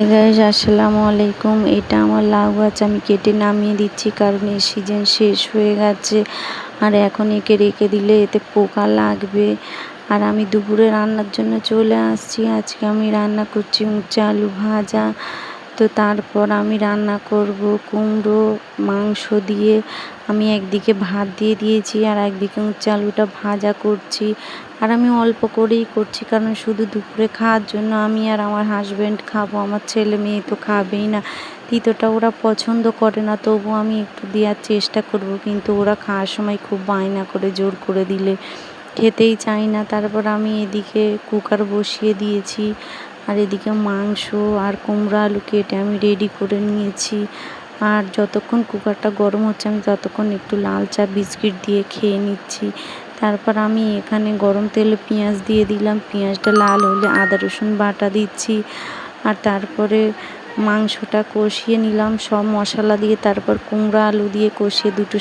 Guys আসসালামু আলাইকুম। এটা আমার লাউ গাছ, আমি কেটে নামিয়ে দিচ্ছি কারণ এর সিজন শেষ হয়ে গেছে আর এখন একে রেখে দিলে এতে পোকা লাগবে। আর আমি দুপুরে রান্নার জন্য চলে আসছি। আজকে আমি রান্না করছি উচ্ছে আলু ভাজা। তো তারপর আমি রান্না করব কুমড়ো মাংস দিয়ে। আমি একদিকে ভাত দিয়ে দিয়েছি আর একদিকে উচ্ছে আলুটা ভাজা করছি। আর আমি অল্প করেই করছি কারণ শুধু দুপুরে খাওয়ার জন্য আমি আর আমার হাজব্যান্ড খাবো, আমার ছেলে মেয়ে তো খাবেই না। তিতোটা ওরা পছন্দ করে না, তবু আমি একটু দেওয়ার চেষ্টা করব, কিন্তু ওরা খাওয়ার সময় খুব বায়না করে, জোর করে দিলে খেতেই চাই না। তারপর আমি এদিকে কুকার বসিয়ে দিয়েছি আর এদিকে মাংস আর কুমড়ো আলু কেটে আমি রেডি করে নিয়েছি। আর যতক্ষণ কুকারটা গরম হচ্ছে আমি ততক্ষণ একটু লাল চা বিস্কিট দিয়ে খেয়ে নিচ্ছি। তারপর আমি এখানে গরম তেলে পেঁয়াজ দিয়ে দিলাম, পেঁয়াজটা লাল হলে আদা রসুন বাটা দিচ্ছি। আর তারপরে মাংসটা কষিয়ে নিলাম সব মশলা দিয়ে, তারপর কুমড়ো আলু দিয়ে কষিয়ে দুটো